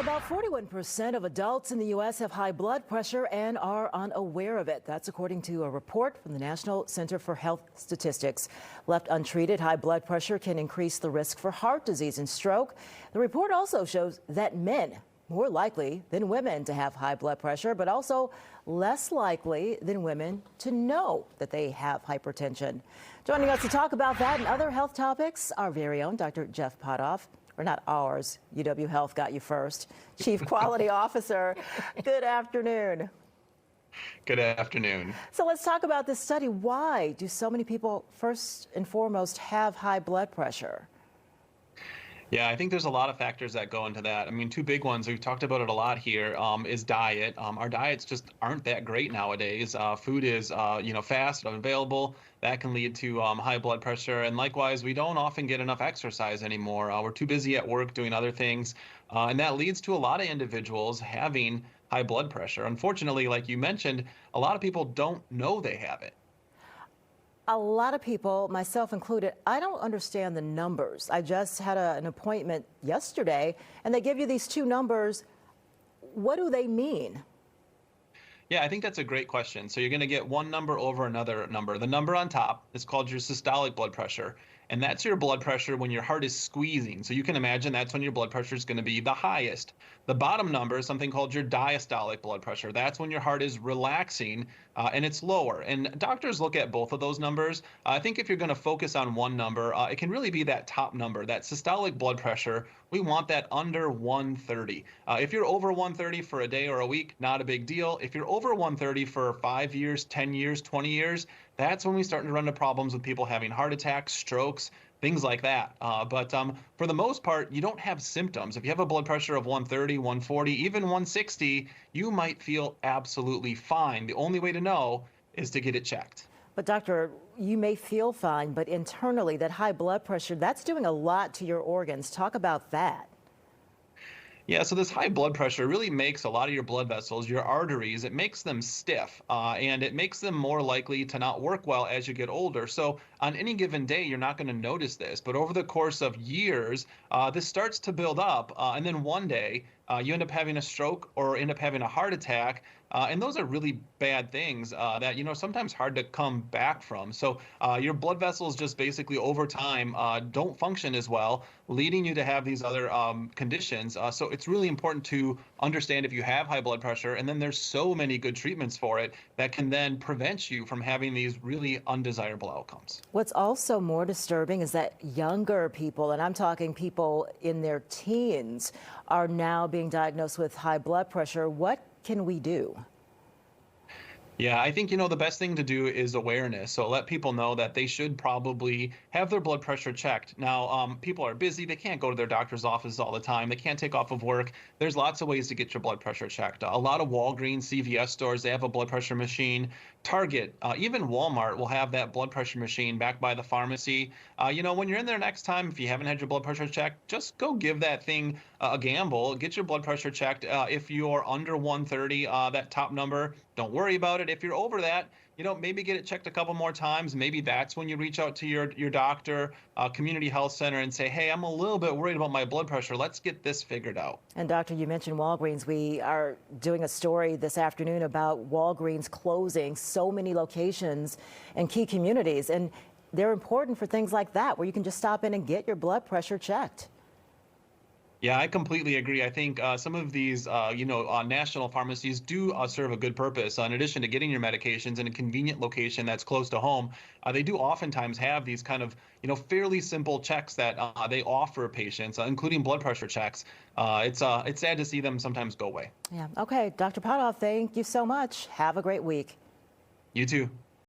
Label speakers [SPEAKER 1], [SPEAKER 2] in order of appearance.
[SPEAKER 1] About 41% of adults in the U.S. have high blood pressure and are unaware of it. That's according to a report from the National Center for Health Statistics. Left untreated, high blood pressure can increase the risk for heart disease and stroke. The report also shows that men more likely than women to have high blood pressure, but also less likely than women to know that they have hypertension. Joining us to talk about that and other health topics, our very own Dr. Jeff Pothof. Or not ours, UW Health got you first. Chief Quality Officer, good afternoon.
[SPEAKER 2] Good afternoon.
[SPEAKER 1] So let's talk about this study. Why do so many people, first and foremost, have high blood pressure?
[SPEAKER 2] Yeah, I think there's a lot of factors that go into that. I mean, two big ones, we've talked about it a lot here, is diet. Our diets just aren't that great nowadays. Food is, fast and available. That can lead to high blood pressure. And likewise, we don't often get enough exercise anymore. We're too busy at work doing other things. And that leads to a lot of individuals having high blood pressure. Unfortunately, like you mentioned, a lot of people don't know they have it.
[SPEAKER 1] A lot of people, myself included, I don't understand the numbers. I just had an appointment yesterday, and they give you these two numbers. What do they mean?
[SPEAKER 2] Yeah, I think that's a great question. So you're going to get one number over another number. The number on top is called your systolic blood pressure, and that's your blood pressure when your heart is squeezing. So you can imagine that's when your blood pressure is going to be the highest. The bottom number is something called your diastolic blood pressure. That's when your heart is relaxing and it's lower. And doctors look at both of those numbers. I think if you're going to focus on one number, it can really be that top number, that systolic blood pressure. We want that under 130. If you're over 130 for a day or a week, not a big deal. If you're over 130 for 5 years, 10 years, 20 years, that's when we start to run into problems with people having heart attacks, strokes, things like that. But for the most part, you don't have symptoms. If you have a blood pressure of 130, 140, even 160, you might feel absolutely fine. The only way to know is to get it checked.
[SPEAKER 1] But doctor, you may feel fine, but internally that high blood pressure, that's doing a lot to your organs. Talk about that.
[SPEAKER 2] Yeah, so this high blood pressure really makes a lot of your blood vessels, your arteries, it makes them stiff and it makes them more likely to not work well as you get older. So on any given day, you're not going to notice this. But over the course of years, this starts to build up. And then one day, you end up having a stroke or end up having a heart attack. And those are really bad things that, sometimes hard to come back from. So your blood vessels just basically over time don't function as well, leading you to have these other conditions. So it's really important to understand if you have high blood pressure. And then there's so many good treatments for it that can then prevent you from having these really undesirable outcomes.
[SPEAKER 1] What's also more disturbing is that younger people, and I'm talking people in their teens, are now being diagnosed with high blood pressure. What can we do?
[SPEAKER 2] Yeah, I think, the best thing to do is awareness. So let people know that they should probably have their blood pressure checked. Now, people are busy. They can't go to their doctor's office all the time. They can't take off of work. There's lots of ways to get your blood pressure checked. A lot of Walgreens, CVS stores, they have a blood pressure machine. Target, even Walmart will have that blood pressure machine back by the pharmacy. When you're in there next time, if you haven't had your blood pressure checked, just go give that thing a gamble. Get your blood pressure checked. If you're under 130, that top number, don't worry about it. If you're over that, maybe get it checked a couple more times. Maybe that's when you reach out to your doctor, community health center, and say, hey, I'm a little bit worried about my blood pressure. Let's get this figured out.
[SPEAKER 1] And doctor, you mentioned Walgreens. We are doing a story this afternoon about Walgreens closing so many locations in key communities. And they're important for things like that, where you can just stop in and get your blood pressure checked.
[SPEAKER 2] Yeah, I completely agree. I think some of these, national pharmacies do serve a good purpose. In addition to getting your medications in a convenient location that's close to home, they do oftentimes have these kind of, fairly simple checks that they offer patients, including blood pressure checks. It's sad to see them sometimes go away.
[SPEAKER 1] Yeah. Okay. Dr. Pothof, thank you so much. Have a great week.
[SPEAKER 2] You too.